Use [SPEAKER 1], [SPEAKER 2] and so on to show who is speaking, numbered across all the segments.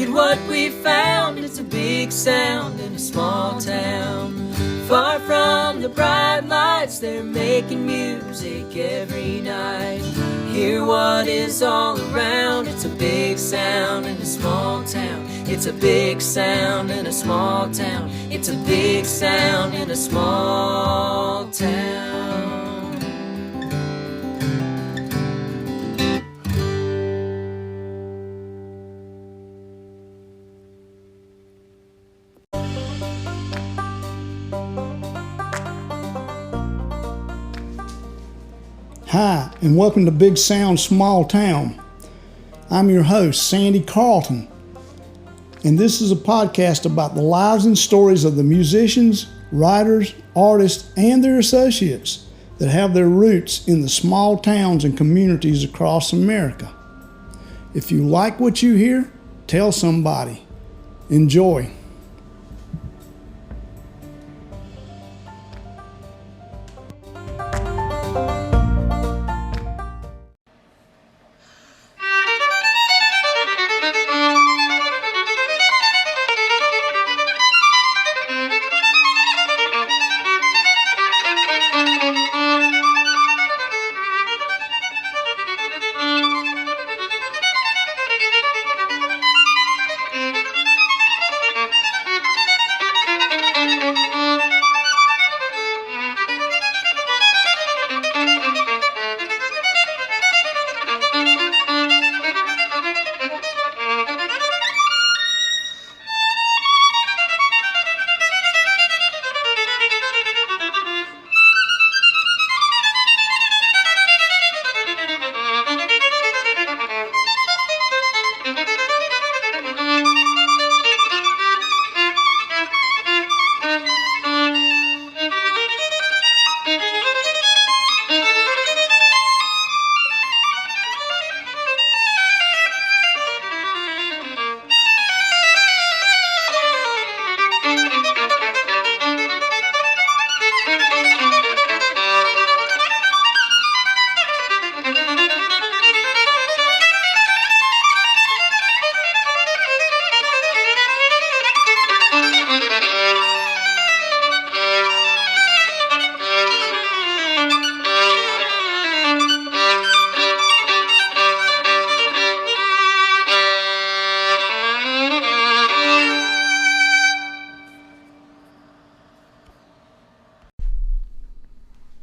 [SPEAKER 1] at what we found. It's a big sound in a small town. Far from the bright lights, they're making music every night. Hear what is all around. It's a big sound in a small town. It's a big sound in a small town. It's a big sound in a small town.
[SPEAKER 2] Hi, and welcome to Big Sound Small Town. I'm your host, Sandy Carlton, and this is a podcast about the lives and stories of the musicians, writers, artists, and their associates that have their roots in the small towns and communities across America. If you like what you hear, tell somebody. Enjoy.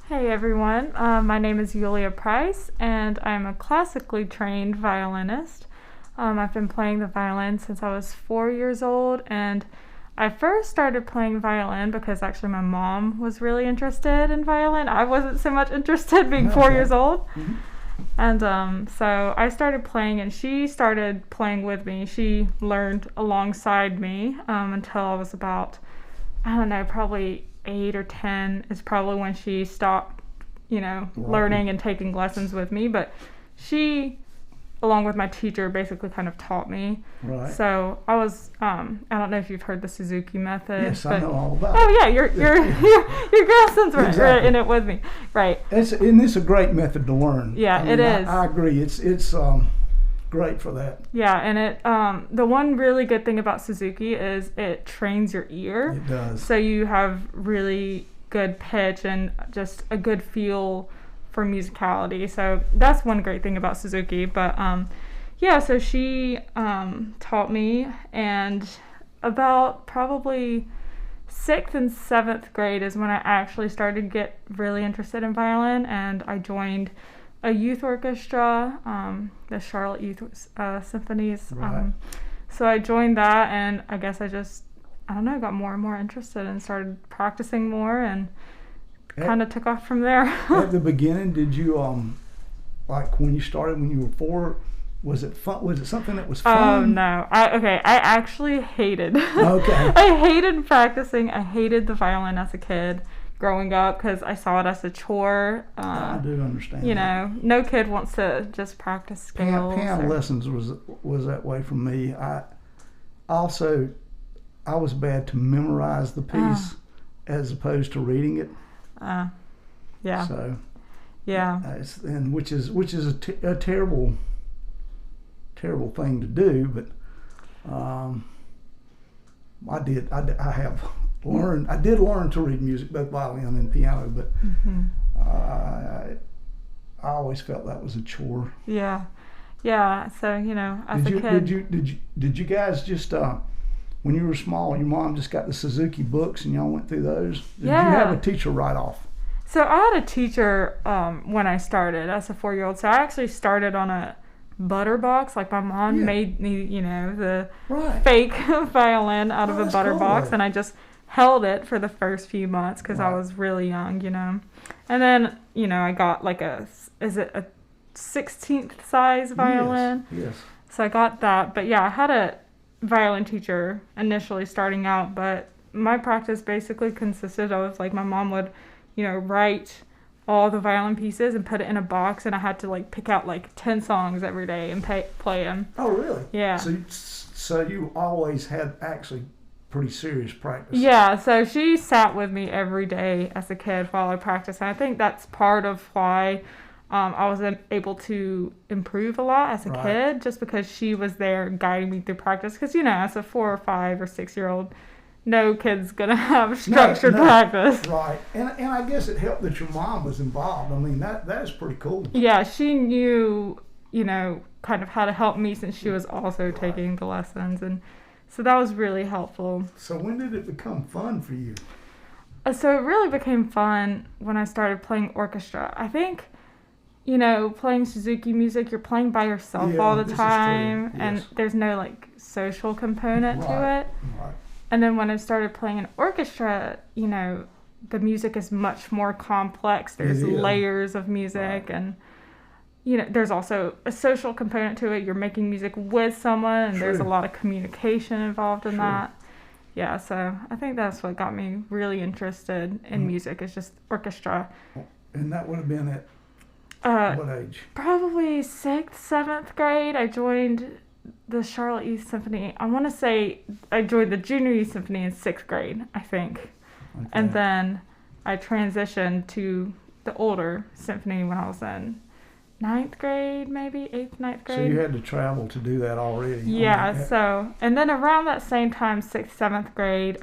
[SPEAKER 3] Hey everyone, my name is Yulia Price and I'm a classically trained violinist. I've been playing the violin since I was 4 years old, and I first started playing violin because actually my mom was really interested in violin. I wasn't so much interested being 4 years old. Mm-hmm. And so I started playing and she started playing with me. She learned alongside me until I was about, I don't know, probably 8 or 10 is probably when she stopped, learning and taking lessons with me. But she, along with my teacher, basically kind of taught me. Right. So I was, I don't know if you've heard the Suzuki method.
[SPEAKER 2] Yes, but, I know all about it.
[SPEAKER 3] Oh yeah, your grandson's right in it with me. Right.
[SPEAKER 2] And it's a great method to learn.
[SPEAKER 3] Yeah, it is.
[SPEAKER 2] I agree. It's great for that.
[SPEAKER 3] Yeah, and it the one really good thing about Suzuki is it trains your ear.
[SPEAKER 2] It does.
[SPEAKER 3] So you have really good pitch and just a good feel for musicality. So that's one great thing about Suzuki. But so she taught me, and about probably 6th and 7th grade is when I actually started to get really interested in violin, and I joined a youth orchestra, the Charlotte Youth Symphonies.
[SPEAKER 2] Right.
[SPEAKER 3] So I joined that, and I guess I got more and more interested and started practicing more, and kind of took off from there.
[SPEAKER 2] At the beginning, did you, like when you started when you were 4, was it fun? Was it something that was fun?
[SPEAKER 3] Oh, no. I actually hated.
[SPEAKER 2] Okay.
[SPEAKER 3] I hated practicing. I hated the violin as a kid growing up because I saw it as a chore.
[SPEAKER 2] I do understand.
[SPEAKER 3] No kid wants to just practice scales.
[SPEAKER 2] Piano lessons was that way for me. I was bad to memorize the piece as opposed to reading it.
[SPEAKER 3] Yeah.
[SPEAKER 2] So.
[SPEAKER 3] Yeah.
[SPEAKER 2] And which is a terrible thing to do, but I did learn to read music, both violin and piano, but I always felt that was a chore.
[SPEAKER 3] Yeah. So as a kid,
[SPEAKER 2] did you guys just when you were small, your mom just got the Suzuki books and y'all went through those? Did you have a teacher right off?
[SPEAKER 3] So I had a teacher when I started as a 4-year-old. So I actually started on a butter box. Like my mom made me, the fake violin out of a butter box, and I just held it for the first few months because I was really young, And then, I got like a 16th size violin.
[SPEAKER 2] Yes.
[SPEAKER 3] So I got that. But yeah, I had a violin teacher initially starting out, but my practice basically consisted of like my mom would, write all the violin pieces and put it in a box, and I had to like pick out like 10 songs every day and play them.
[SPEAKER 2] Oh, really?
[SPEAKER 3] Yeah.
[SPEAKER 2] So you always had actually pretty serious practice.
[SPEAKER 3] Yeah, so she sat with me every day as a kid while I practiced, and I think that's part of why I was able to improve a lot as a kid, just because she was there guiding me through practice. Because, as a 4 or 5 or 6-year-old, no kid's going to have structured practice.
[SPEAKER 2] Right. And I guess it helped that your mom was involved. I mean, that is pretty cool.
[SPEAKER 3] Yeah, she knew, kind of how to help me since she was also taking the lessons. And so that was really helpful.
[SPEAKER 2] So when did it become fun for you?
[SPEAKER 3] So it really became fun when I started playing orchestra. I think, playing Suzuki music, you're playing by yourself all the time, and there's no like social component to it.
[SPEAKER 2] Right.
[SPEAKER 3] And then when I started playing an orchestra, the music is much more complex. There's layers of music, and there's also a social component to it. You're making music with someone, and there's a lot of communication involved in that. Yeah, so I think that's what got me really interested in music, is just orchestra.
[SPEAKER 2] And that would have been at what age?
[SPEAKER 3] Probably 6th, 7th grade. I joined the Charlotte Youth Symphony. I want to say I joined the Junior Youth Symphony in 6th grade, I think. Okay. And then I transitioned to the older symphony when I was in 9th grade, maybe 8th, 9th grade.
[SPEAKER 2] So you had to travel to do that already.
[SPEAKER 3] Yeah, and then around that same time, 6th, 7th grade,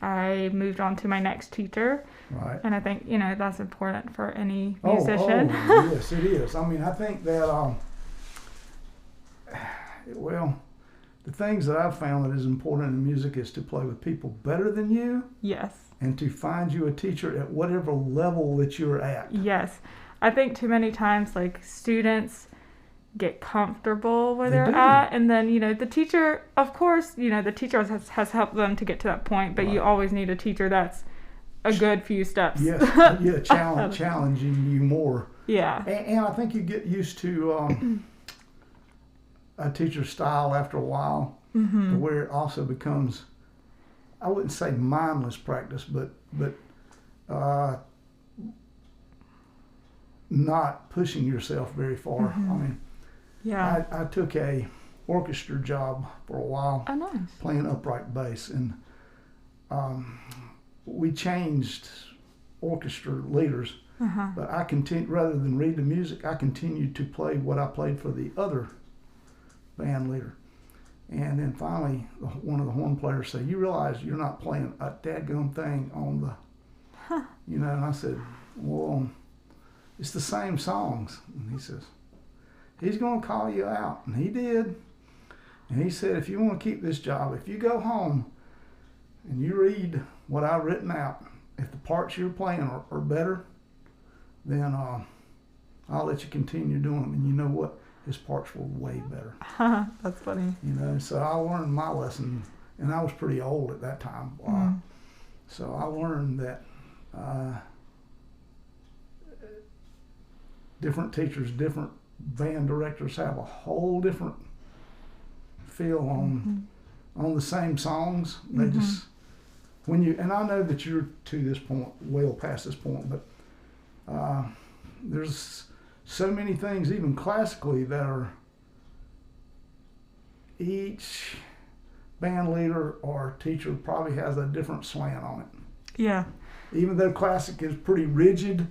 [SPEAKER 3] I moved on to my next teacher.
[SPEAKER 2] Right.
[SPEAKER 3] And I think, that's important for any musician.
[SPEAKER 2] Yes, it is. I mean, I think that, the things that I've found that is important in music is to play with people better than you.
[SPEAKER 3] Yes.
[SPEAKER 2] And to find you a teacher at whatever level that you're at.
[SPEAKER 3] Yes. I think too many times, like, students get comfortable where they're at, and then, the teacher, of course, the teacher has helped them to get to that point, but you always need a teacher that's a good few steps.
[SPEAKER 2] Yes, challenging you more.
[SPEAKER 3] Yeah.
[SPEAKER 2] And I think you get used to a teacher's style after a while, to where it also becomes, I wouldn't say mindless practice, but not pushing yourself very far. I mean, I took a orchestra job for a while.
[SPEAKER 3] Oh, nice.
[SPEAKER 2] Playing upright bass, and we changed orchestra leaders. But I continued, rather than read the music, I continued to play what I played for the other band leader. And then finally, one of the horn players said, "You realize you're not playing a dadgum thing on the," and I said, "Well, it's the same songs." And he says, "He's going to call you out." And he did. And he said, "If you want to keep this job, if you go home and you read what I've written out, if the parts you're playing are better, then I'll let you continue doing them." And you know what? His parts were way better.
[SPEAKER 3] That's funny.
[SPEAKER 2] So I learned my lesson, and I was pretty old at that time. So I learned that different teachers, different band directors have a whole different feel on the same songs. They just, and I know that you're to this point, well past this point, but there's so many things, even classically, that are, each band leader or teacher probably has a different slant on it.
[SPEAKER 3] Yeah.
[SPEAKER 2] Even though classic is pretty rigid,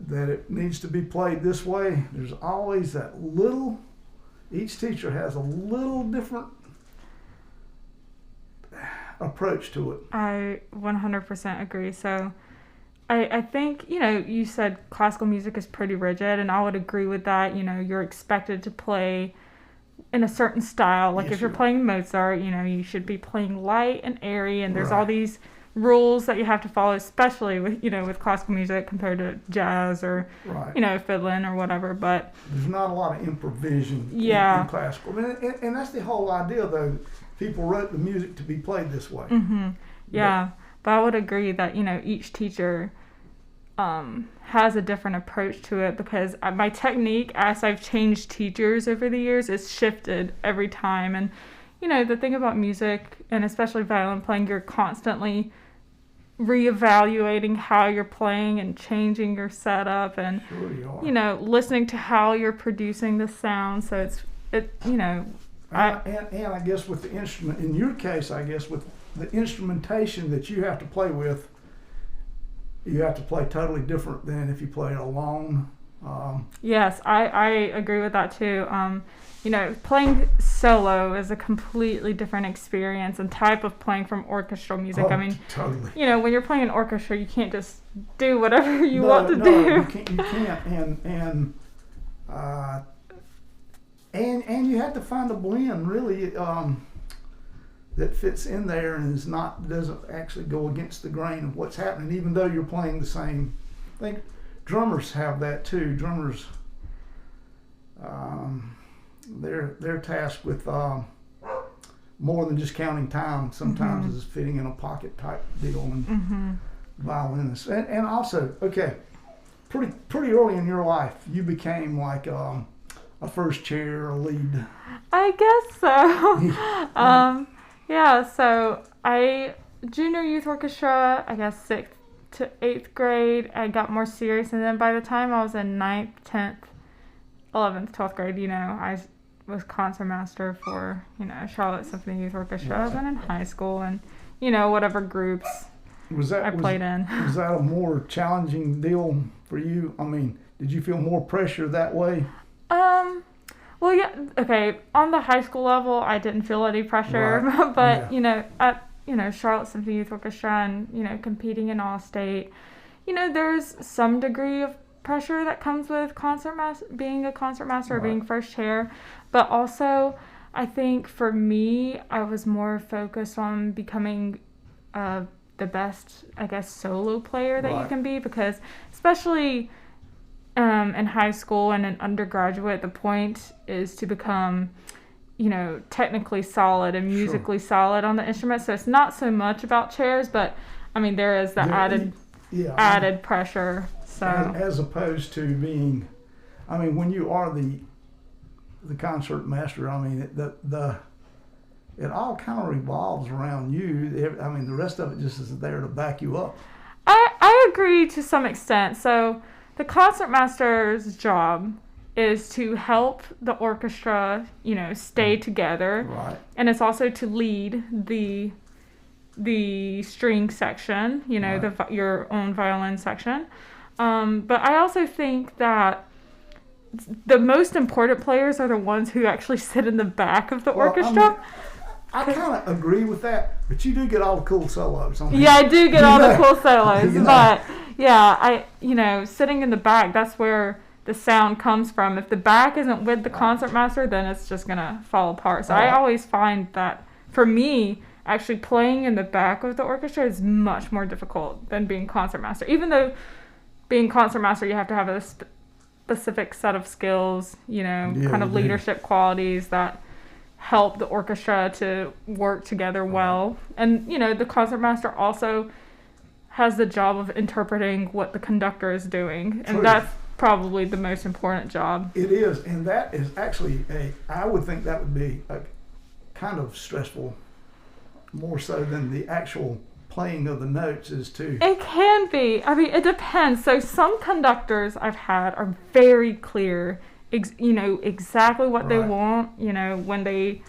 [SPEAKER 2] that it needs to be played this way, there's always that little, each teacher has a little different approach to it.
[SPEAKER 3] I 100% agree. So I think, you said classical music is pretty rigid, and I would agree with that. You're expected to play in a certain style. Like if you're playing Mozart, you should be playing light and airy, and there's all these rules that you have to follow, especially with, with classical music compared to jazz or, fiddling or whatever. But
[SPEAKER 2] there's not a lot of improvisation in classical. And that's the whole idea, though. People wrote the music to be played this way.
[SPEAKER 3] Mm-hmm. Yeah. But I would agree that, each teacher has a different approach to it, because my technique, as I've changed teachers over the years, is shifted every time. And, the thing about music, and especially violin playing, you're constantly reevaluating how you're playing and changing your setup and, listening to how you're producing the sound. So And
[SPEAKER 2] I guess with the instrument, in your case, I guess with the instrumentation that you have to play with, you have to play totally different than if you play it alone.
[SPEAKER 3] Yes, I agree with that too. Playing solo is a completely different experience and type of playing from orchestral music.
[SPEAKER 2] Totally.
[SPEAKER 3] When you're playing an orchestra, you can't just do whatever you want to do.
[SPEAKER 2] You can't. And you have to find a blend really that fits in there and doesn't actually go against the grain of what's happening, even though you're playing the same. I think drummers have that too. Drummers, they're tasked with more than just counting time. Sometimes it's fitting in a pocket type deal, and violinists, and also pretty early in your life, you became like a first chair, a lead.
[SPEAKER 3] I guess so. So junior youth orchestra, I guess 6th to 8th grade, I got more serious. And then by the time I was in 9th, 10th, 11th, 12th grade, I was concertmaster for, Charlotte Symphony Youth Orchestra. And in high school and, whatever groups I played in.
[SPEAKER 2] Was that a more challenging deal for you? Did you feel more pressure that way?
[SPEAKER 3] Well, yeah, okay, on the high school level, I didn't feel any pressure, but, at, Charlotte Symphony Youth Orchestra and, competing in All-State, there's some degree of pressure that comes with being a concertmaster or being first chair, but also, I think for me, I was more focused on becoming the best, I guess, solo player that you can be, because especially in high school and in undergraduate, the point is to become, technically solid and musically solid on the instrument. So it's not so much about chairs, but there is the added pressure. So
[SPEAKER 2] as opposed to being, when you are the concert master, it all kind of revolves around you. The rest of it just is there to back you up.
[SPEAKER 3] I agree to some extent. So the concertmaster's job is to help the orchestra, stay together.
[SPEAKER 2] Right.
[SPEAKER 3] And it's also to lead the string section, your own violin section. But I also think that the most important players are the ones who actually sit in the back of the orchestra.
[SPEAKER 2] I kind of agree with that, but you do get all the cool solos.
[SPEAKER 3] Yeah, I do get all the cool solos, but yeah, sitting in the back, that's where the sound comes from. If the back isn't with the concertmaster, then it's just gonna fall apart. So I always find that for me, actually playing in the back of the orchestra is much more difficult than being concertmaster. Even though being concertmaster, you have to have a specific set of skills, kind of leadership qualities that help the orchestra to work together well. And, the concertmaster also has the job of interpreting what the conductor is doing. And that's probably the most important job.
[SPEAKER 2] It is. And that is actually I would think that would be a kind of stressful, more so than the actual playing of the notes is too.
[SPEAKER 3] It can be. It depends. So some conductors I've had are very clear, exactly what they want, when they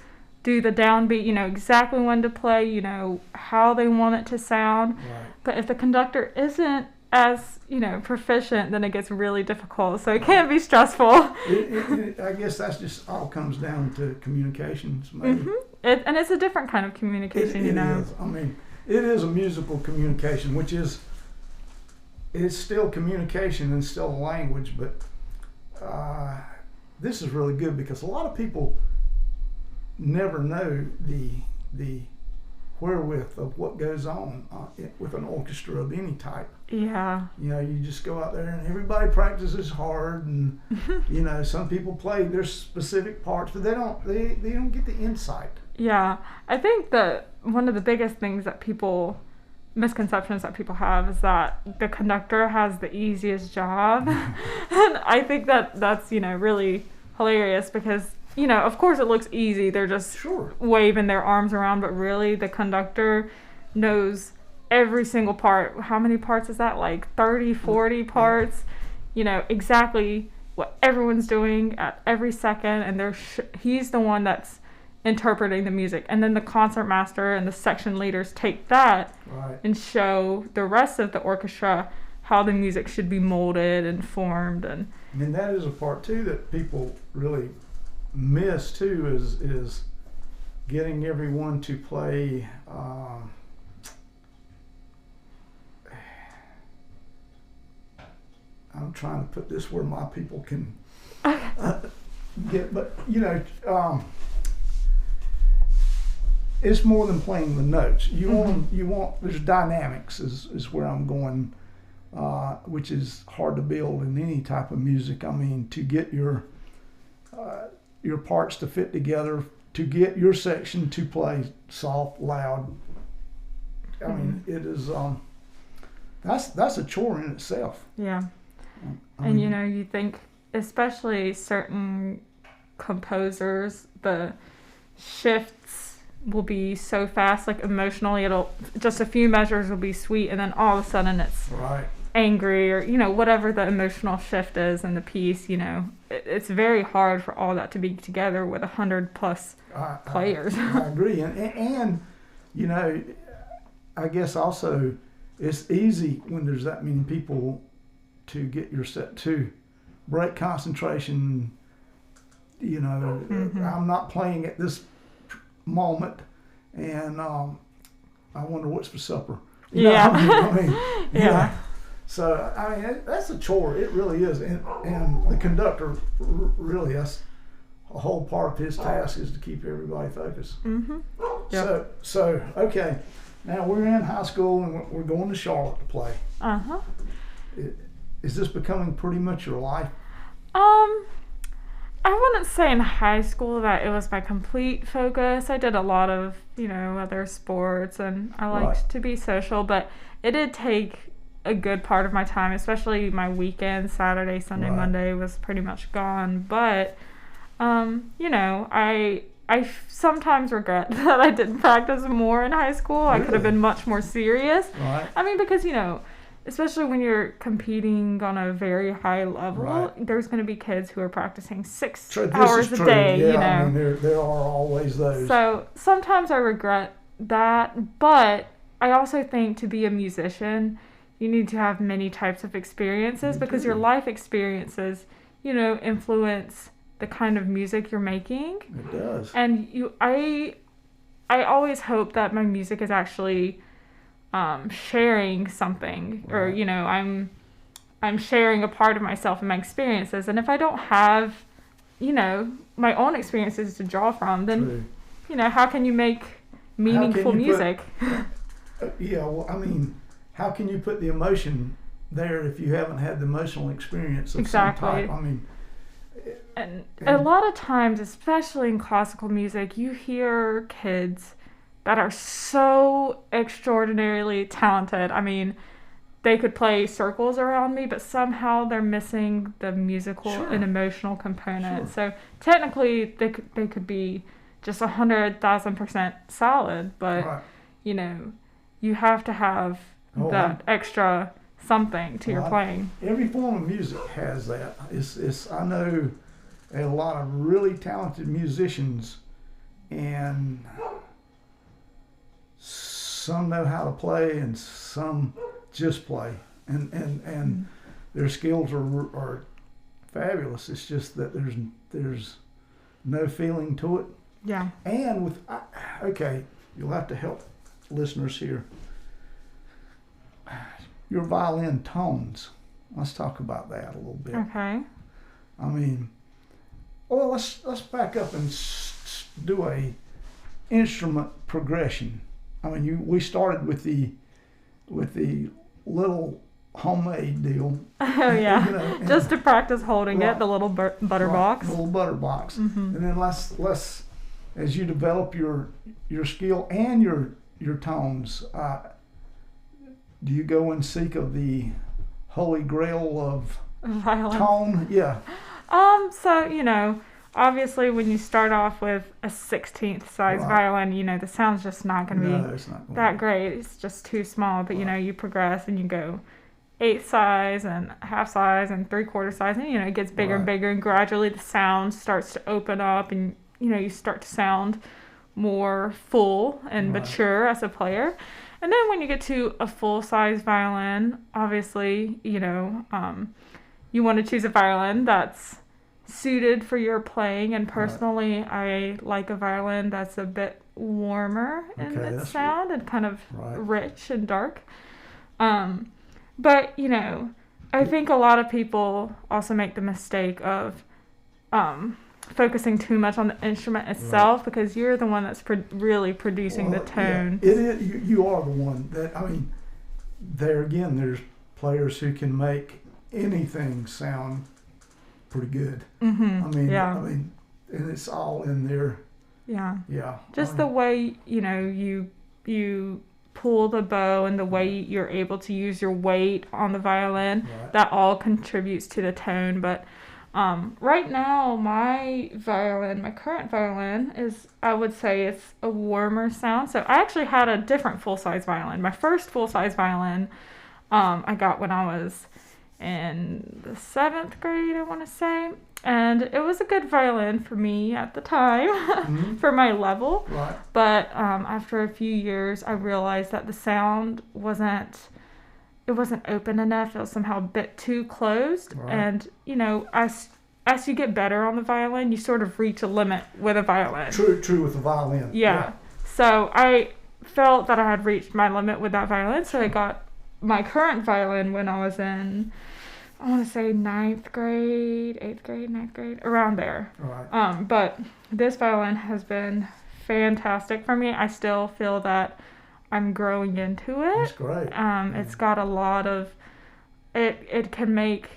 [SPEAKER 3] do the downbeat, exactly when to play, how they want it to sound.
[SPEAKER 2] Right.
[SPEAKER 3] But if the conductor isn't as proficient, then it gets really difficult. So it can be stressful.
[SPEAKER 2] I guess that's just all comes down to communications, maybe.
[SPEAKER 3] And it's a different kind of communication,
[SPEAKER 2] It is. I mean, it is a musical communication, which is it's still communication and still a language, but this is really good because a lot of people never know the wherewith of what goes on with an orchestra of any type.
[SPEAKER 3] Yeah.
[SPEAKER 2] You just go out there and everybody practices hard, and some people play their specific parts, but they don't get the insight.
[SPEAKER 3] Yeah, I think that one of the biggest misconceptions that people have is that the conductor has the easiest job. And I think that's really hilarious because of course it looks easy, they're just waving their arms around, but really the conductor knows every single part. How many parts is that? Like 30, 40 parts. Exactly what everyone's doing at every second, and he's the one that's interpreting the music, and then the concertmaster and the section leaders take that and show the rest of the orchestra how the music should be molded and formed. And
[SPEAKER 2] that is a part too that people really miss too, is getting everyone to play I'm trying to put this where my people can get, but it's more than playing the notes. You want there's dynamics is where I'm going, which is hard to build in any type of music. I mean, to get your parts to fit together, to get your section to play soft, loud. I mean, it is that's a chore in itself.
[SPEAKER 3] Yeah. And you think, especially certain composers, the shifts will be so fast, like emotionally, it'll just a few measures will be sweet, and then all of a sudden it's angry, or whatever the emotional shift is in the piece. It's very hard for all that to be together with 100+ players.
[SPEAKER 2] I agree, and I guess also it's easy when there's that many people to get your set to break concentration. I'm not playing at this moment, and I wonder what's for supper.
[SPEAKER 3] Yeah.
[SPEAKER 2] So that's a chore. It really is, and the conductor really, that's a whole part of his task, is to keep everybody focused. Yep. So okay, now we're in high school and we're going to Charlotte to play. Is this becoming pretty much your life?
[SPEAKER 3] I wouldn't say in high school that it was my complete focus. I did a lot of, other sports, and I liked to be social, but it did take a good part of my time, especially my weekends, Saturday, Sunday, Monday was pretty much gone. But, I sometimes regret that I didn't practice more in high school. Really? I could have been much more serious. I mean, because, especially when you're competing on a very high level, there's going to be kids who are practicing 6 hours a day.
[SPEAKER 2] Yeah, I mean, there are always those.
[SPEAKER 3] So sometimes I regret that, but I also think to be a musician, you need to have many types of experiences, because your life experiences, influence the kind of music you're making.
[SPEAKER 2] It does.
[SPEAKER 3] And I always hope that my music is actually sharing something, or I'm sharing a part of myself and my experiences. And if I don't have my own experiences to draw from, then how can you make meaningful music?
[SPEAKER 2] How can you put the emotion there if you haven't had the emotional experience of some type?
[SPEAKER 3] And a lot of times, especially in classical music, you hear kids that are so extraordinarily talented. I mean, they could play circles around me, but somehow they're missing the musical and emotional component. So technically, they could be just 100,000% solid, but you have to have that extra something to your playing.
[SPEAKER 2] Every form of music has that. I know a lot of really talented musicians, and some know how to play and some just play. and their skills are fabulous. It's just that there's no feeling to it.
[SPEAKER 3] Yeah.
[SPEAKER 2] And okay, you'll have to help listeners here. Your violin tones. Let's talk about that a little bit.
[SPEAKER 3] Okay.
[SPEAKER 2] I mean, well, let's back up and do a instrument progression. I mean, we started with the little homemade deal.
[SPEAKER 3] Oh yeah,
[SPEAKER 2] You know,
[SPEAKER 3] just to practice holding
[SPEAKER 2] Right.
[SPEAKER 3] it, the little butter
[SPEAKER 2] right,
[SPEAKER 3] box.
[SPEAKER 2] little butter box,
[SPEAKER 3] Mm-hmm.
[SPEAKER 2] and then let's as you develop your skill and your tones. Do you go and seek of the holy grail of
[SPEAKER 3] Violin.
[SPEAKER 2] tone? Yeah.
[SPEAKER 3] So, obviously when you start off with a 16th size
[SPEAKER 2] Right.
[SPEAKER 3] violin, the sound's just not going to
[SPEAKER 2] No,
[SPEAKER 3] be
[SPEAKER 2] it's not going
[SPEAKER 3] that great. It's just too small. But,
[SPEAKER 2] Right.
[SPEAKER 3] you progress and you go 8th size and half size and 3/4 size. And, it gets bigger and
[SPEAKER 2] Right.
[SPEAKER 3] bigger. And gradually the sound starts to open up and, you start to sound more full and
[SPEAKER 2] Right.
[SPEAKER 3] mature as a player. And then when you get to a full size violin, obviously, you want to choose a violin that's suited for your playing. And personally, I like a violin that's a bit warmer in
[SPEAKER 2] Okay,
[SPEAKER 3] its
[SPEAKER 2] that's
[SPEAKER 3] sound and kind of
[SPEAKER 2] Right.
[SPEAKER 3] rich and dark. But, I think a lot of people also make the mistake of focusing too much on the instrument itself because you're the one that's really producing the
[SPEAKER 2] Well,
[SPEAKER 3] tone.
[SPEAKER 2] Yeah, it is. You are the one that. I mean, there again, there's players who can make anything sound pretty good.
[SPEAKER 3] Mm-hmm.
[SPEAKER 2] I mean, and it's all in there.
[SPEAKER 3] Yeah.
[SPEAKER 2] Yeah.
[SPEAKER 3] Just the way, you pull the bow and the way you're able to use your weight on the violin,
[SPEAKER 2] Right.
[SPEAKER 3] that all contributes to the tone. But right now, my current violin I would say it's a warmer sound. So I actually had a different full-size violin. My first full-size violin I got when I was in the 7th grade, I want to say. And it was a good violin for me at the time,
[SPEAKER 2] Mhm.
[SPEAKER 3] for my level.
[SPEAKER 2] Right.
[SPEAKER 3] But after a few years, I realized that the sound wasn't open enough. It was somehow a bit too closed.
[SPEAKER 2] Right.
[SPEAKER 3] And, as you get better on the violin, you sort of reach a limit with a violin.
[SPEAKER 2] True with the violin.
[SPEAKER 3] Yeah. So I felt that I had reached my limit with that violin. So I got my current violin when I was in, I want to say 9th grade, 8th grade, 9th grade, around there.
[SPEAKER 2] Right.
[SPEAKER 3] But this violin has been fantastic for me. I still feel that I'm growing into it.
[SPEAKER 2] That's great.
[SPEAKER 3] It's got a lot of, it can make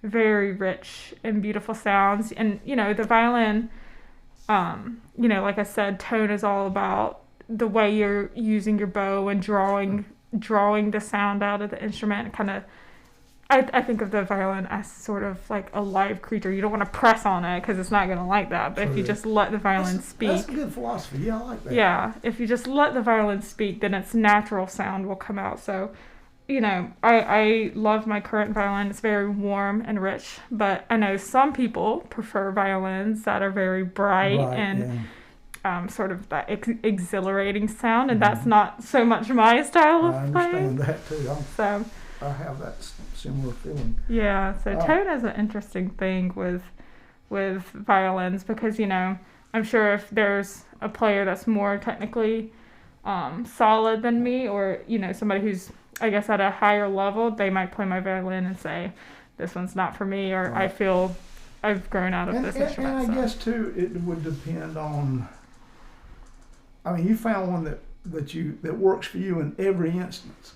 [SPEAKER 3] very rich and beautiful sounds. And, the violin, like I said, tone is all about the way you're using your bow and drawing the sound out of the instrument. Kind of, I think of the violin as sort of like a live creature. You don't want to press on it because it's not going to like that. But if you
[SPEAKER 2] True.
[SPEAKER 3] just let the violin speak.
[SPEAKER 2] That's a good philosophy. Yeah, I like that.
[SPEAKER 3] Yeah, if you just let the violin speak, then its natural sound will come out. So, I love my current violin. It's very warm and rich. But I know some people prefer violins that are very bright
[SPEAKER 2] Right,
[SPEAKER 3] and
[SPEAKER 2] yeah.
[SPEAKER 3] sort of that exhilarating sound. And that's not so much my style of
[SPEAKER 2] I
[SPEAKER 3] playing.
[SPEAKER 2] understand that too.
[SPEAKER 3] So,
[SPEAKER 2] I have that similar feeling.
[SPEAKER 3] yeah, so
[SPEAKER 2] Oh.
[SPEAKER 3] tone is an interesting thing with violins because, I'm sure if there's a player that's more technically solid than me or, somebody who's, I guess, at a higher level, they might play my violin and say, this one's not for me, or I
[SPEAKER 2] Right.
[SPEAKER 3] feel I've grown out of this instrument.
[SPEAKER 2] And I
[SPEAKER 3] so.
[SPEAKER 2] guess too, it would depend on. I mean, you found one that works for you in every instance.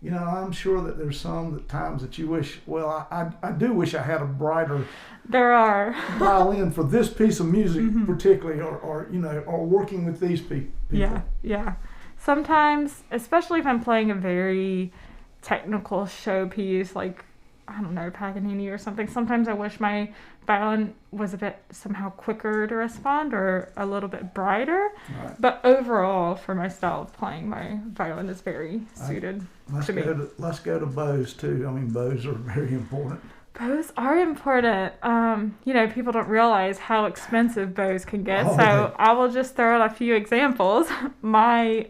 [SPEAKER 2] I'm sure that there's some times that you wish. Well, I do wish I had a brighter
[SPEAKER 3] There are.
[SPEAKER 2] violin for this piece of music,
[SPEAKER 3] Mhm.
[SPEAKER 2] particularly, or working with these people.
[SPEAKER 3] Yeah. Sometimes, especially if I'm playing a very technical showpiece, like, I don't know, Paganini or something, sometimes I wish my violin was a bit somehow quicker to respond or a little bit brighter.
[SPEAKER 2] Right.
[SPEAKER 3] But overall, for my style of playing, my violin is very suited
[SPEAKER 2] Let's
[SPEAKER 3] to me.
[SPEAKER 2] let's go to bows too. I mean, bows are very important.
[SPEAKER 3] Bows are important. People don't realize how expensive bows can get.
[SPEAKER 2] Oh,
[SPEAKER 3] So I will just throw out a few examples. My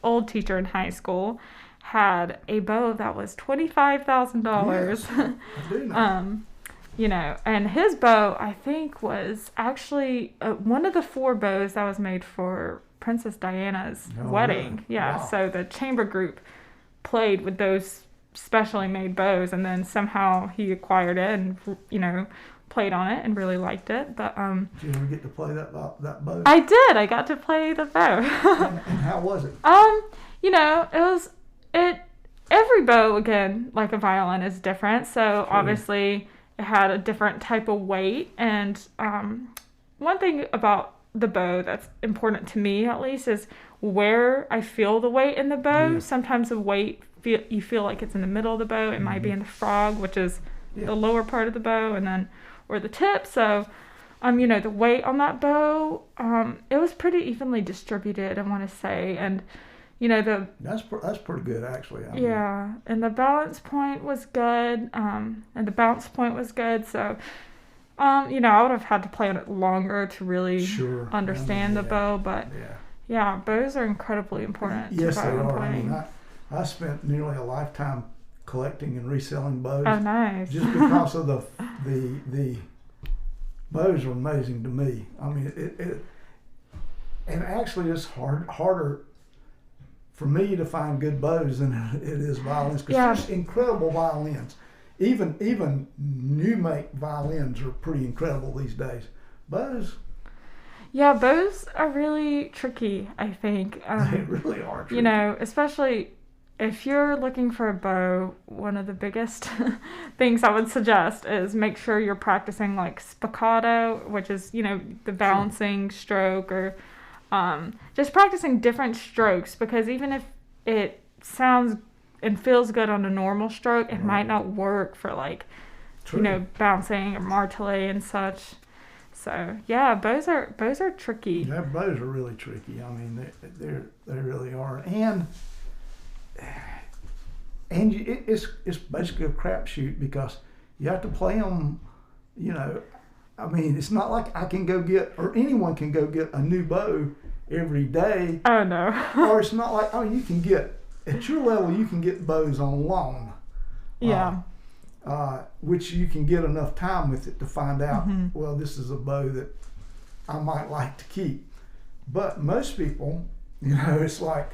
[SPEAKER 3] old teacher in high school had a bow that was $25,000.
[SPEAKER 2] Yes, I do know.
[SPEAKER 3] You know, and his bow, I think, was actually one of the 4 bows that was made for Princess Diana's wedding.
[SPEAKER 2] Really?
[SPEAKER 3] Yeah,
[SPEAKER 2] Wow.
[SPEAKER 3] so the chamber group played with those specially made bows, and then somehow he acquired it and, you know, played on it and really liked it. But
[SPEAKER 2] Did you ever get to play that bow?
[SPEAKER 3] I did. I got to play the bow.
[SPEAKER 2] And how was it?
[SPEAKER 3] You know, every bow, again, like a violin, is different. So obviously it had a different type of weight. And one thing about the bow that's important to me, at least, is where I feel the weight in the bow.
[SPEAKER 2] Yeah.
[SPEAKER 3] Sometimes the weight, you feel like it's in the middle of the bow. It might be in the frog, which is the lower part of the bow, and then, or the tip. So, you know, the weight on that bow, it was pretty evenly distributed, I want to say. And, you know,
[SPEAKER 2] That's pretty good, actually. I mean,
[SPEAKER 3] yeah, and the balance point was good, so, you know, I would have had to play on it longer to really understand the bow, but yeah, bows are incredibly important to
[SPEAKER 2] yes, they
[SPEAKER 3] violin
[SPEAKER 2] are. I
[SPEAKER 3] playing.
[SPEAKER 2] mean, I spent nearly a lifetime collecting and reselling bows.
[SPEAKER 3] Oh, nice.
[SPEAKER 2] Just because of the bows are amazing to me. I mean, and actually it's harder for me to find good bows than it is violins, because there's incredible violins. Even new make violins are pretty incredible these days. Bows,
[SPEAKER 3] yeah, bows are really tricky, I think.
[SPEAKER 2] they really are tricky.
[SPEAKER 3] You know, especially if you're looking for a bow, one of the biggest things I would suggest is make sure you're practicing like spiccato, which is, you know, the balancing stroke, or just practicing different strokes, because even if it sounds and feels good on a normal stroke, it might not work for like, you know, bouncing or martelé and such. So yeah, bows are tricky.
[SPEAKER 2] Yeah, bows are really tricky. I mean, they really are, and it's basically a crapshoot, because you have to play them. You know, I mean, it's not like I can go get, or anyone can go get a new bow every day.
[SPEAKER 3] Oh no.
[SPEAKER 2] Or it's not like, you can get, at your level, you can get bows on loan.
[SPEAKER 3] Yeah.
[SPEAKER 2] Which you can get enough time with it to find out, well, this is a bow that I might like to keep. But most people, you know, it's like,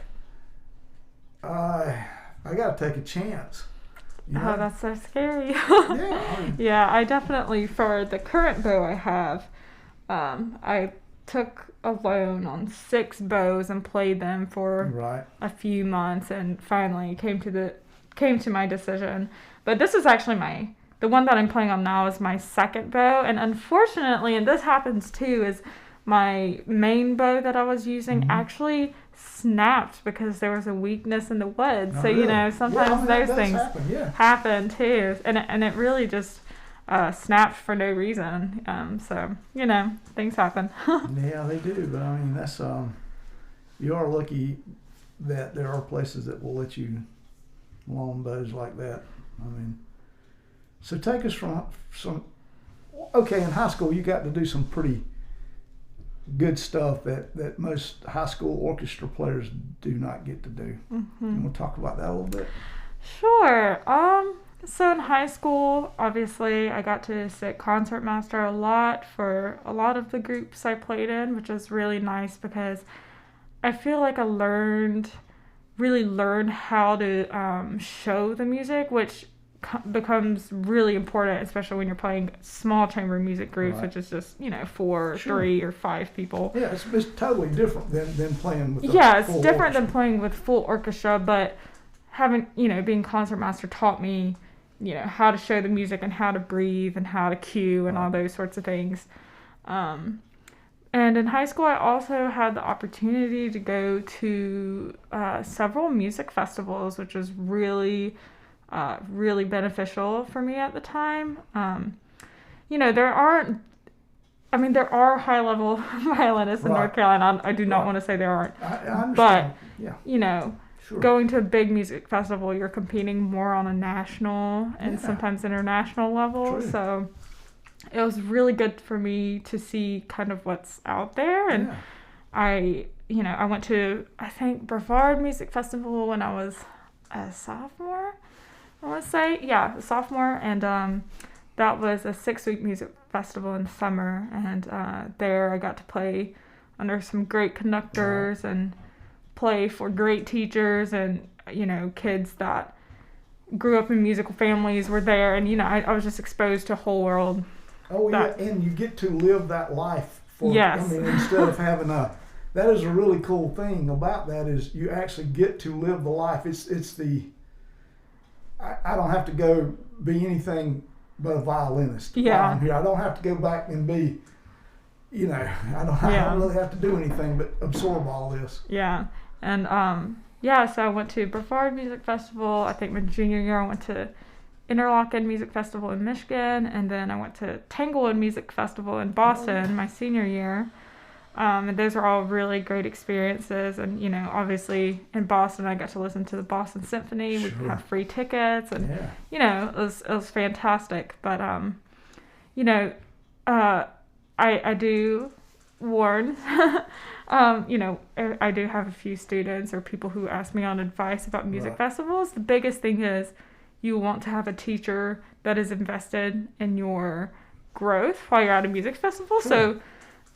[SPEAKER 2] I got to take a chance. You know?
[SPEAKER 3] Oh, that's so scary.
[SPEAKER 2] Yeah.
[SPEAKER 3] Yeah, I definitely, for the current bow I have, I took a loan on 6 bows and played them for a few months, and finally came to my decision. But this is actually the one that I'm playing on now is my second bow, and unfortunately, and this happens too, is my main bow that I was using actually snapped because there was a weakness in the wood. So
[SPEAKER 2] really?
[SPEAKER 3] You know, sometimes those things happen too, and it really just snapped for no reason. So you know, things happen.
[SPEAKER 2] Yeah, they do. But I mean, that's you are lucky that there are places that will let you loan bows like that. I mean, so take us from some. Okay, in high school, you got to do some pretty good stuff that most high school orchestra players do not get to do. You want to talk about that a little bit?
[SPEAKER 3] Sure. So in high school, obviously, I got to sit concertmaster a lot for a lot of the groups I played in, which was really nice because I feel like I really learned how to show the music, which becomes really important, especially when you're playing small chamber music groups, which is just, you know, 4, 3, or 5 people.
[SPEAKER 2] Yeah, it's totally different than playing with
[SPEAKER 3] it's different than playing with full orchestra, but being concertmaster taught me, you know, how to show the music and how to breathe and how to cue and all those sorts of things. And in high school, I also had the opportunity to go to several music festivals, which was really beneficial for me at the time. There are high-level violinists in North Carolina. I do not want to say there aren't.
[SPEAKER 2] I understand.
[SPEAKER 3] But, going to a big music festival, you're competing more on a national and sometimes international level.
[SPEAKER 2] True.
[SPEAKER 3] So it was really good for me to see kind of what's out there. And I went to, I think, Brevard Music Festival when I was a sophomore, I want to say. Yeah, a sophomore. And that was a 6-week music festival in the summer. And there I got to play under some great conductors and play for great teachers, and, kids that grew up in musical families were there. And, I was just exposed to a whole world.
[SPEAKER 2] Oh, yeah, and you get to live that life.
[SPEAKER 3] Yes.
[SPEAKER 2] Instead of having that is a really cool thing about that, is you actually get to live the life. I don't have to go be anything but a violinist.
[SPEAKER 3] Yeah.
[SPEAKER 2] Here. I don't have to go back and be, I don't really have to do anything but absorb all this.
[SPEAKER 3] Yeah. And, so I went to Brevard Music Festival. I think my junior year I went to Interlochen Music Festival in Michigan, and then I went to Tanglewood Music Festival in Boston my senior year. And those are all really great experiences. And, obviously in Boston, I got to listen to the Boston Symphony.
[SPEAKER 2] Sure.
[SPEAKER 3] We have free tickets, and, it was fantastic. But, I do warn, I do have a few students or people who ask me on advice about music festivals. The biggest thing is you want to have a teacher that is invested in your growth while you're at a music festival. Sure. So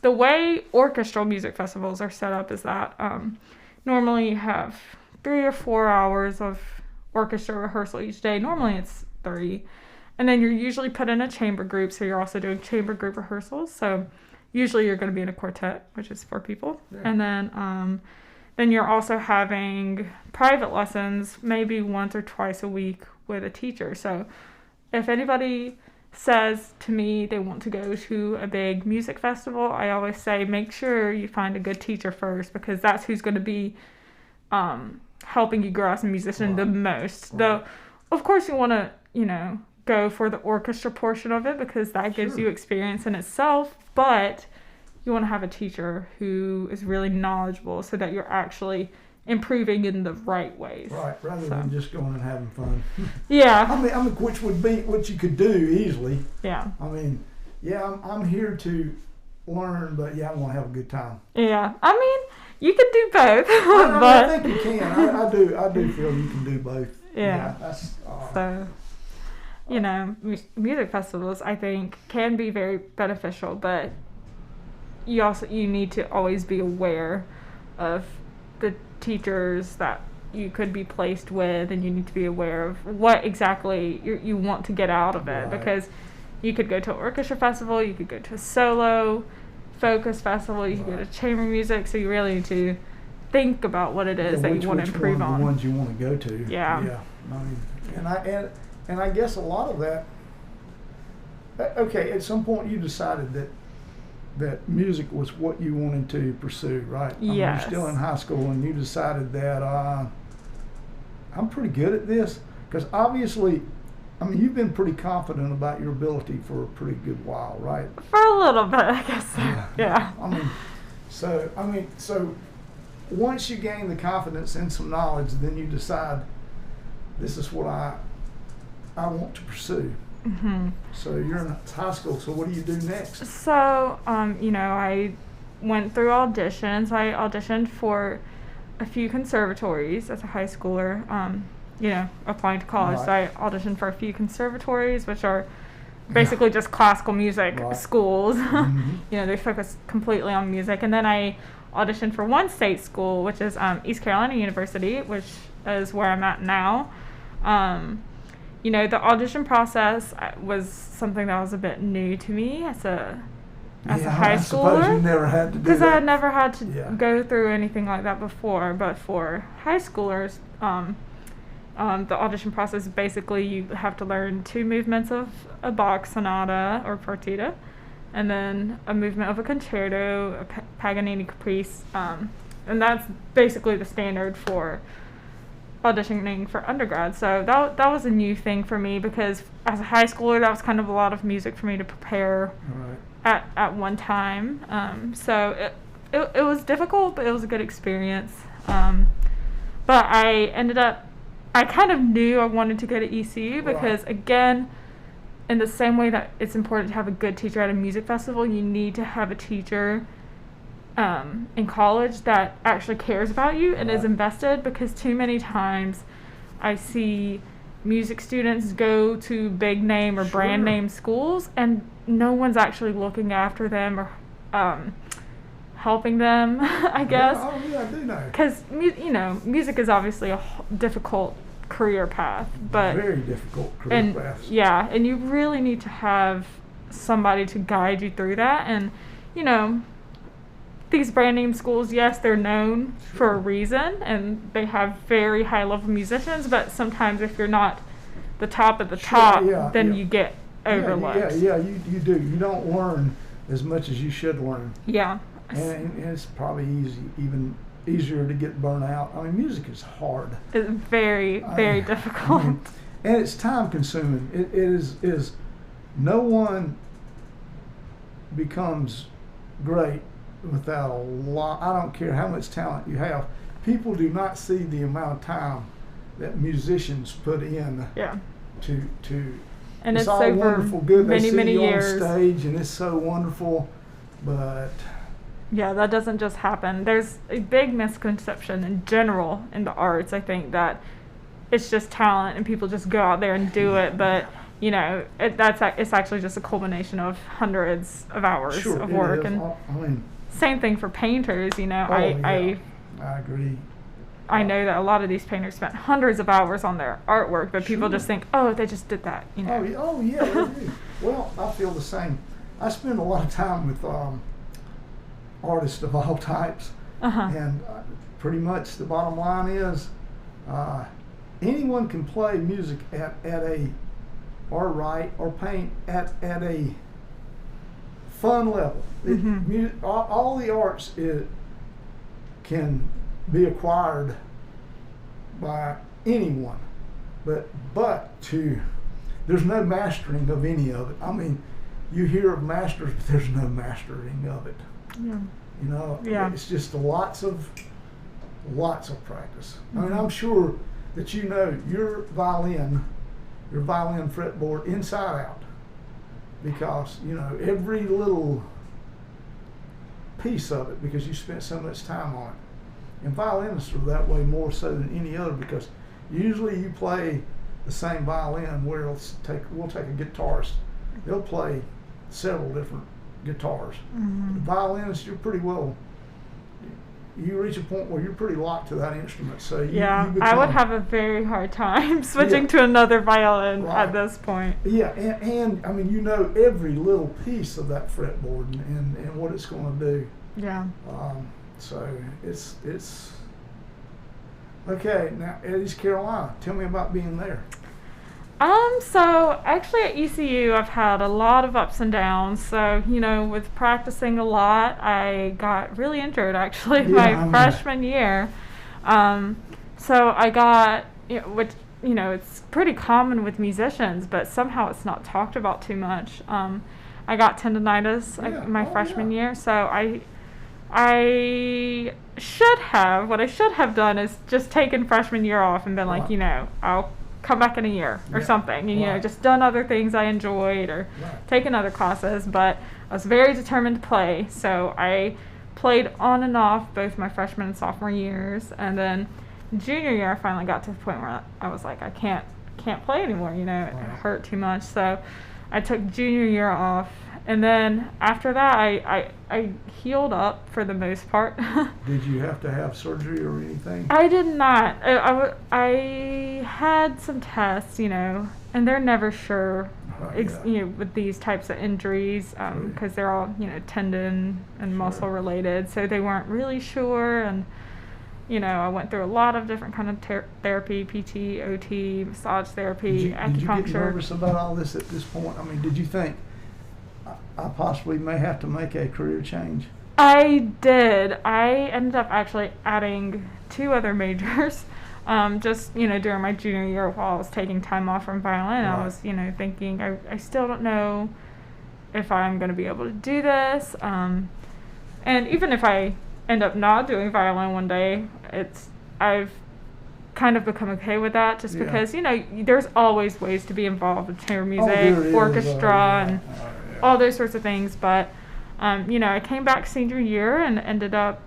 [SPEAKER 3] the way orchestral music festivals are set up is that normally you have 3 or 4 hours of orchestra rehearsal each day. Normally it's 3. And then you're usually put in a chamber group, so you're also doing chamber group rehearsals. So usually you're going to be in a quartet, which is 4 people. Yeah. And then you're also having private lessons maybe once or twice a week with a teacher. So if anybody says to me they want to go to a big music festival, I always say make sure you find a good teacher first, because that's who's going to be helping you grow as a musician the most. Though, of course, you want to, go for the orchestra portion of it, because that gives you experience in itself, but you want to have a teacher who is really knowledgeable so that you're actually improving in the right ways.
[SPEAKER 2] Right, rather than just going and having fun.
[SPEAKER 3] Yeah.
[SPEAKER 2] Which would be what you could do easily.
[SPEAKER 3] Yeah.
[SPEAKER 2] I'm here to learn, but I want to have a good time.
[SPEAKER 3] Yeah. You can do both.
[SPEAKER 2] I think you can. I do feel you can do both.
[SPEAKER 3] Yeah. So, music festivals, I think, can be very beneficial, but you need to always be aware of the teachers that you could be placed with, and you need to be aware of what exactly you want to get out of it, because you could go to an orchestra festival, you could go to a solo focus festival, you could go to chamber music, so you really need to think about what it is that you want to improve on.
[SPEAKER 2] The ones you want to go to.
[SPEAKER 3] Yeah.
[SPEAKER 2] And I guess a lot of that, at some point you decided that music was what you wanted to pursue, right?
[SPEAKER 3] Yes.
[SPEAKER 2] You're still in high school and you decided that I'm pretty good at this, because obviously, you've been pretty confident about your ability for a pretty good while, right?
[SPEAKER 3] For a little bit, I guess. Yeah.
[SPEAKER 2] So once you gain the confidence and some knowledge, then you decide this is what I want to pursue. Mm-hmm. So you're in high school, so what do you do next?
[SPEAKER 3] So, I went through auditions. I auditioned for a few conservatories as a high schooler, applying to college. Right. So I auditioned for a few conservatories, which are basically just classical music schools. Mm-hmm. They focus completely on music. And then I auditioned for one state school, which is East Carolina University, which is where I'm at now. The audition process was something that was a bit new to me as a high schooler. I
[SPEAKER 2] suppose you never had to do that.
[SPEAKER 3] Because I had never had to go through anything like that before. But for high schoolers, the audition process, basically you have to learn 2 movements of a Bach sonata or partita, and then a movement of a concerto, a Paganini caprice, and that's basically the standard for auditioning for undergrad. So that was a new thing for me, because as a high schooler, that was kind of a lot of music for me to prepare at one time. So it was difficult, but it was a good experience. But I kind of knew I wanted to go to ECU, because again, in the same way that it's important to have a good teacher at a music festival, you need to have a teacher in college that actually cares about you and is invested, because too many times I see music students go to big name or brand
[SPEAKER 2] Sure.
[SPEAKER 3] name schools, and no one's actually looking after them or helping them, I guess.
[SPEAKER 2] Oh, yeah, I do know.
[SPEAKER 3] Because, music is obviously a difficult career path, but
[SPEAKER 2] Very difficult career
[SPEAKER 3] and
[SPEAKER 2] path.
[SPEAKER 3] yeah, and you really need to have somebody to guide you through that. And these brand name schools, yes, they're known for a reason, and they have very high level musicians, but sometimes if you're not the top of the
[SPEAKER 2] Sure,
[SPEAKER 3] top,
[SPEAKER 2] yeah,
[SPEAKER 3] then
[SPEAKER 2] yeah.
[SPEAKER 3] you get overlooked.
[SPEAKER 2] Yeah, you do. You don't learn as much as you should learn.
[SPEAKER 3] Yeah.
[SPEAKER 2] And it's probably easier to get burnt out. I mean, music is hard.
[SPEAKER 3] It's very, very difficult.
[SPEAKER 2] And it's time consuming. It is no one becomes great without a lot. I don't care how much talent you have. People do not see the amount of time that musicians put in
[SPEAKER 3] Yeah.
[SPEAKER 2] to
[SPEAKER 3] And it's
[SPEAKER 2] all
[SPEAKER 3] over
[SPEAKER 2] wonderful, good.
[SPEAKER 3] many,
[SPEAKER 2] They see
[SPEAKER 3] many
[SPEAKER 2] you
[SPEAKER 3] years.
[SPEAKER 2] on stage, and it's so wonderful, but
[SPEAKER 3] Yeah, that doesn't just happen. There's a big misconception in general in the arts, I think, that it's just talent and people just go out there and do it, but it's actually just a culmination of hundreds of hours
[SPEAKER 2] sure,
[SPEAKER 3] of
[SPEAKER 2] it
[SPEAKER 3] work.
[SPEAKER 2] is.
[SPEAKER 3] And
[SPEAKER 2] I mean,
[SPEAKER 3] same thing for painters,
[SPEAKER 2] yeah, I agree.
[SPEAKER 3] I know that a lot of these painters spent hundreds of hours on their artwork, but people
[SPEAKER 2] Sure.
[SPEAKER 3] just think, oh, they just did that,
[SPEAKER 2] Oh yeah, they do. Well, I feel the same. I spend a lot of time with artists of all types,
[SPEAKER 3] Uh-huh.
[SPEAKER 2] and pretty much the bottom line is anyone can play music or write or paint at a fun level.
[SPEAKER 3] Mhm.
[SPEAKER 2] All the arts can be acquired by anyone, but there's no mastering of any of it. I mean, you hear of masters, but there's no mastering of it.
[SPEAKER 3] Yeah. Yeah.
[SPEAKER 2] It's just lots of practice. I mean, I'm sure that your violin fretboard inside out, because every little piece of it, because you spent so much time on it. And violinists are that way more so than any other, because usually you play the same violin where we'll take a guitarist. They'll play several different guitars.
[SPEAKER 3] Mhm.
[SPEAKER 2] The violinist, you reach a point where you're pretty locked to that instrument. So you
[SPEAKER 3] I
[SPEAKER 2] become,
[SPEAKER 3] would have a very hard time switching
[SPEAKER 2] Yeah.
[SPEAKER 3] to another violin
[SPEAKER 2] Right.
[SPEAKER 3] at this point.
[SPEAKER 2] Yeah, and I mean, every little piece of that fretboard and what it's going to do.
[SPEAKER 3] Yeah.
[SPEAKER 2] So it's okay. Now, at East Carolina, tell me about being there.
[SPEAKER 3] So actually at ECU, I've had a lot of ups and downs. So, with practicing a lot, I got really injured actually my freshman year. So I got, which, it's pretty common with musicians, but somehow it's not talked about too much. I got tendonitis my freshman year. So I what I should have done is just taken freshman year off and been like, I'll come back in a year or something, and just done other things I enjoyed or taken other classes. But I was very determined to play, so I played on and off both my freshman and sophomore years, and then junior year I finally got to the point where I was like, I can't play anymore, it hurt too much. So I took junior year off, and then after that I healed up for the most part.
[SPEAKER 2] Did you have to have surgery or anything?
[SPEAKER 3] I did not. I had some tests, and they're never sure, with these types of injuries, because they're all, tendon and muscle related. So they weren't really sure, and I went through a lot of different kind of therapy, PT, OT, massage therapy, acupuncture.
[SPEAKER 2] Did you get nervous about all this at this point? I mean, did you think I possibly may have to make a career change?
[SPEAKER 3] I did. I ended up actually adding 2 other majors, just, during my junior year while I was taking time off from violin. I was, thinking, I still don't know if I'm going to be able to do this. And even if I end up not doing violin one day, I've kind of become okay with that, just because, there's always ways to be involved with chamber music, orchestra, and all those sorts of things. But I came back senior year and ended up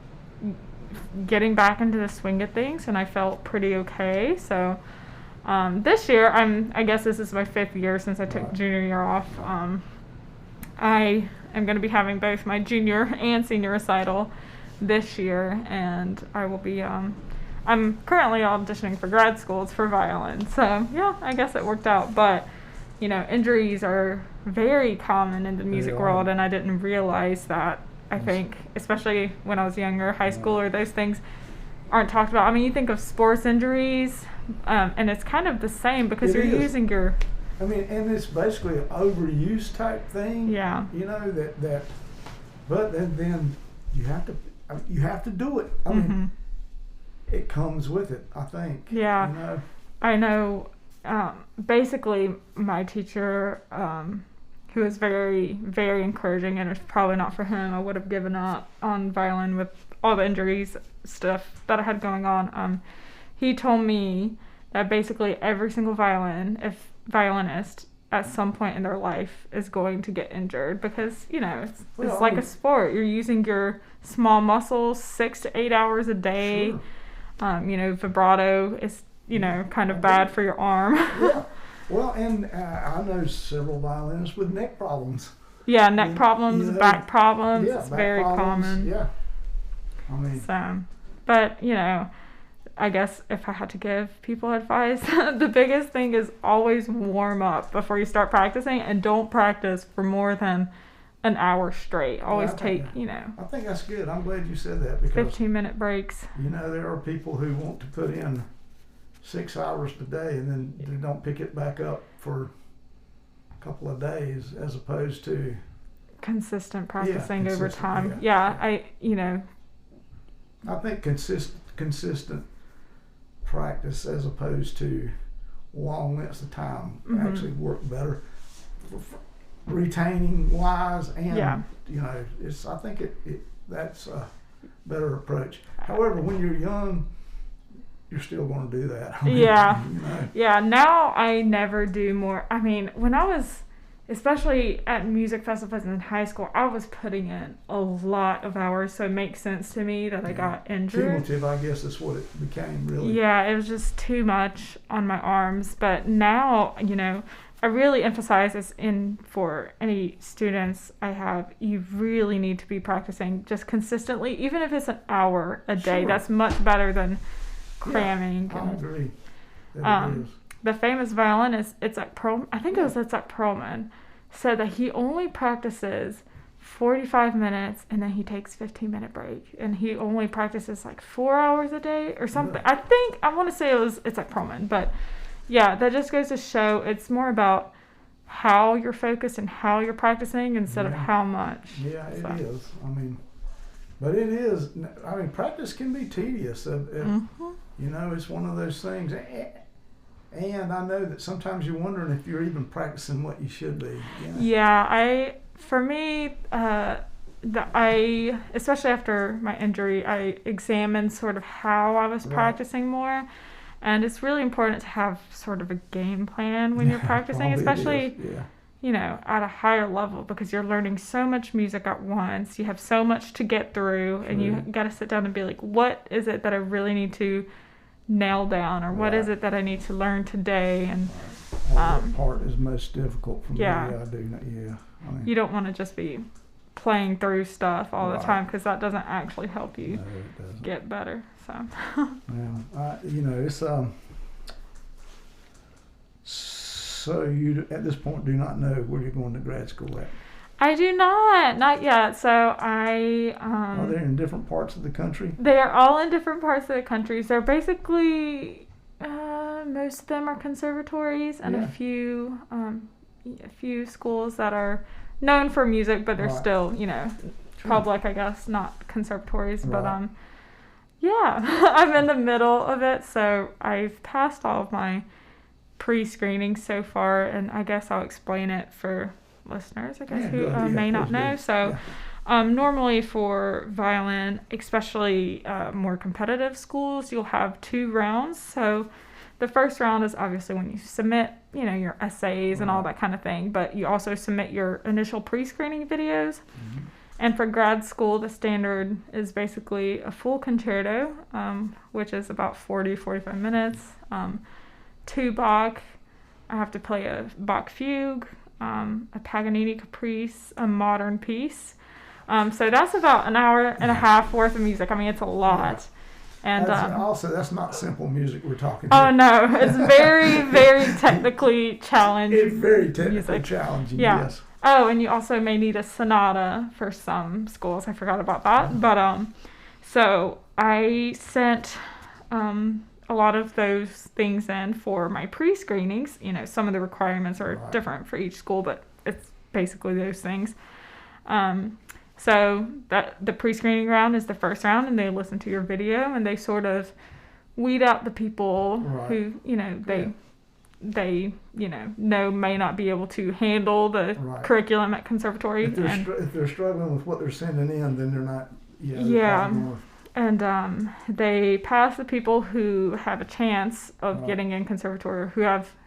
[SPEAKER 3] getting back into the swing of things, and I felt pretty okay. So This year, I guess this is my 5th year since I took junior year off. I am going to be having both my junior and senior recital this year, and I will be, I'm currently auditioning for grad schools for violin. So, yeah, I guess it worked out. But, injuries are very common in the music world, and I didn't realize that. I think, especially when I was younger, high schooler, those things aren't talked about. I mean, you think of sports injuries, and it's kind of the same because you're using your...
[SPEAKER 2] I mean, and it's basically an overuse type thing.
[SPEAKER 3] Yeah.
[SPEAKER 2] But then you have to do it. I mean, it comes with it, I think.
[SPEAKER 3] Yeah. I know, basically my teacher, who was very, very encouraging, and if probably not for him, I would have given up on violin with all the injuries stuff that I had going on. He told me that basically every single violinist at some point in their life is going to get injured because, it's like a sport. You're using your small muscles 6 to 8 hours a day. Sure. Vibrato is, kind of bad for your arm.
[SPEAKER 2] Yeah. Well, and I know several violinists with neck problems.
[SPEAKER 3] Yeah, neck problems, back problems.
[SPEAKER 2] Yeah,
[SPEAKER 3] it's very common.
[SPEAKER 2] Yeah. I mean.
[SPEAKER 3] So, but, I guess if I had to give people advice, the biggest thing is always warm up before you start practicing, and don't practice for more than an hour straight. Always
[SPEAKER 2] I
[SPEAKER 3] think
[SPEAKER 2] that's good. I'm glad you said that because
[SPEAKER 3] 15-minute breaks.
[SPEAKER 2] There are people who want to put in 6 hours per day and then they don't pick it back up for a couple of days, as opposed to
[SPEAKER 3] consistent practicing over time.
[SPEAKER 2] I think consistent practice as opposed to long lengths of time actually work better for retaining wise, and I think that's a better approach. However, when you're young, you're still going to do that.
[SPEAKER 3] Yeah, now I never do more. I mean, when I was, especially at music festivals in high school, I was putting in a lot of hours, so it makes sense to me that I got injured.
[SPEAKER 2] Cumulative, I guess, is what it became, really.
[SPEAKER 3] Yeah, it was just too much on my arms. But now, I really emphasize this for any students I have. You really need to be practicing just consistently, even if it's an hour a day.
[SPEAKER 2] Sure.
[SPEAKER 3] That's much better than cramming.
[SPEAKER 2] I agree. That it is.
[SPEAKER 3] The famous violinist, Itzhak Perlman, said that he only practices 45 minutes and then he takes 15-minute break, and he only practices like 4 hours a day or something.
[SPEAKER 2] Yeah.
[SPEAKER 3] I want to say it was Itzhak Perlman, but yeah, that just goes to show it's more about how you're focused and how you're practicing instead of how much.
[SPEAKER 2] Yeah, it is. I mean, but it is. I mean, practice can be tedious. It's one of those things. And I know that sometimes you're wondering if you're even practicing what you should be.
[SPEAKER 3] For me, especially after my injury, I examined sort of how I was practicing more. And it's really important to have sort of a game plan when you're practicing, especially, at a higher level, because you're learning so much music at once. You have so much to get through, and you got to sit down and be like, what is it that I really need to nail down, or what is it that I need to learn today? And
[SPEAKER 2] that part is most difficult for me. I do. I mean,
[SPEAKER 3] you don't want to just be playing through stuff all the time, because that doesn't actually help you get better. So
[SPEAKER 2] it's so you at this point do not know where you're going to grad school at?
[SPEAKER 3] I do not yet. So I
[SPEAKER 2] are they in different parts of the country?
[SPEAKER 3] They are all in different parts of the country. So basically, most of them are conservatories, and a few schools that are known for music, but they're still public, I guess, not conservatories. But I'm in the middle of it, so I've passed all of my pre-screening so far, and I guess I'll explain it for listeners, I guess, who may not know. So normally for violin, especially more competitive schools, you'll have 2 rounds. So the first round is obviously when you submit, your essays and all that kind of thing, but you also submit your initial pre-screening videos. And for grad school, the standard is basically a full concerto, which is about 45 minutes. 2 Bach. I have to play a Bach fugue, a Paganini caprice, a modern piece. So that's about an hour and a half worth of music. I mean, it's a lot. And
[SPEAKER 2] that's not simple music we're talking
[SPEAKER 3] Oh,
[SPEAKER 2] here.
[SPEAKER 3] no. It's very, very technically challenging.
[SPEAKER 2] It's very technically
[SPEAKER 3] music.
[SPEAKER 2] challenging,
[SPEAKER 3] Yeah.
[SPEAKER 2] yes.
[SPEAKER 3] Oh, and you also may need a sonata for some schools. I forgot about that. But so I sent a lot of those things in for my pre-screenings. You know, some of the requirements are different for each school, but it's basically those things. So that the pre-screening round is the first round, and they listen to your video, and they sort of weed out the people who, you know, they know may not be able to handle the curriculum at conservatory.
[SPEAKER 2] If they're struggling with what they're sending in, then they're not.
[SPEAKER 3] And they pass the people who have a chance of getting in conservatory,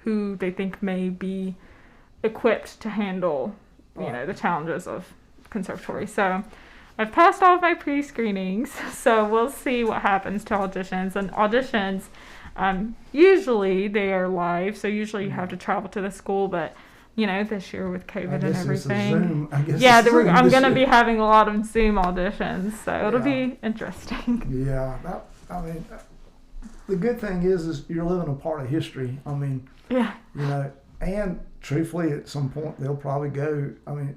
[SPEAKER 3] who they think may be equipped to handle, you know, the challenges of conservatory. So I've passed all of my pre-screenings, so we'll see what happens to auditions. And auditions, usually they are live, so usually you have to travel to the school, but you know, this year with COVID and everything. I'm going to be having a lot of Zoom auditions, so it'll be interesting.
[SPEAKER 2] Yeah, I mean, the good thing is you're living a part of history. I mean, you know, and truthfully, at some point they'll probably go. I mean,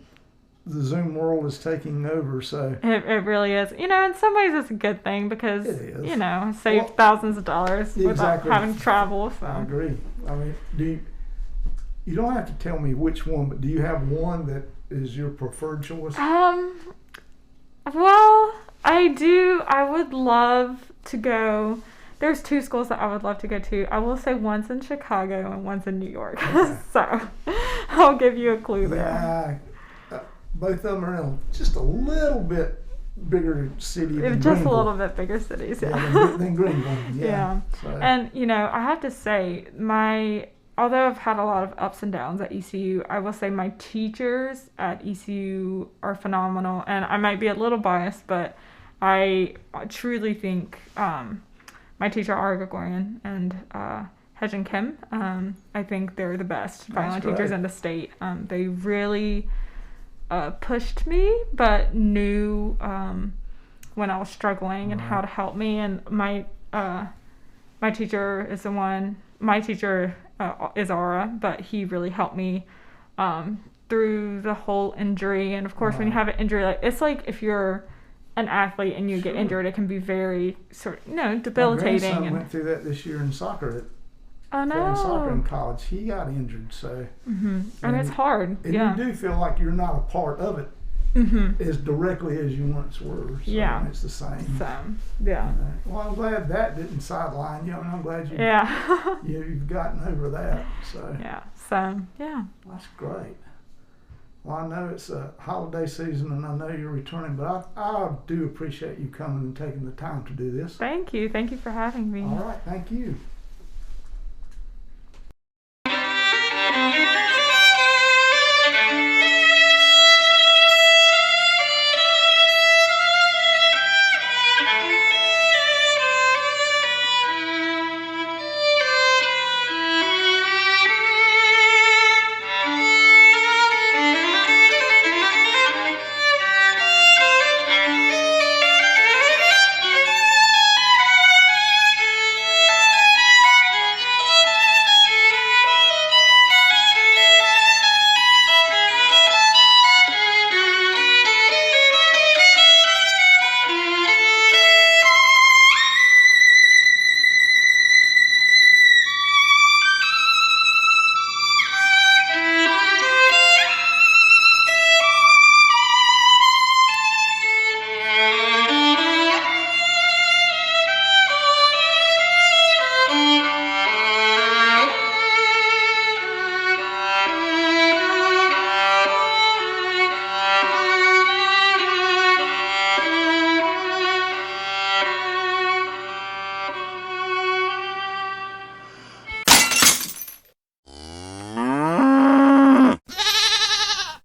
[SPEAKER 2] the Zoom world is taking over, so
[SPEAKER 3] it really is. You know, in some ways it's a good thing because you know, save thousands of dollars without having to travel. So
[SPEAKER 2] I agree. I mean, you don't have to tell me which one, but do you have one that is your preferred choice?
[SPEAKER 3] Well, I do. I would love to go. There's 2 schools that I would love to go to. I will say one's in Chicago and one's in New York. Okay. So I'll give you a clue there.
[SPEAKER 2] Yeah, both of them are in just a little bit bigger city than
[SPEAKER 3] just Greenville. A little bit bigger cities,
[SPEAKER 2] than Greenville.
[SPEAKER 3] Yeah. So. And, you know, I have to say, although I've had a lot of ups and downs at ECU, I will say my teachers at ECU are phenomenal. And I might be a little biased, but I truly think my teacher, Ara Gregorian, and Hejin Kim, I think they're the best violin teachers in the state. They really pushed me, but knew when I was struggling and how to help me. And my teacher is the one, my teacher is Ara, but he really helped me through the whole injury. And of course, when you have an injury, it's like if you're an athlete and you get injured, it can be very debilitating.
[SPEAKER 2] My grandson went through that this year in soccer.
[SPEAKER 3] Oh no!
[SPEAKER 2] Playing soccer in college, he got injured. So,
[SPEAKER 3] and it's hard.
[SPEAKER 2] And you do feel like you're not a part of it as directly as you once were. So it's the same.
[SPEAKER 3] So, yeah.
[SPEAKER 2] Well, I'm glad that didn't sideline you. I mean, I'm glad you've gotten over that. So
[SPEAKER 3] that's
[SPEAKER 2] great. Well, I know it's a holiday season, and I know you're returning, but I do appreciate you coming and taking the time to do this.
[SPEAKER 3] Thank you for having me.
[SPEAKER 2] All right, thank you.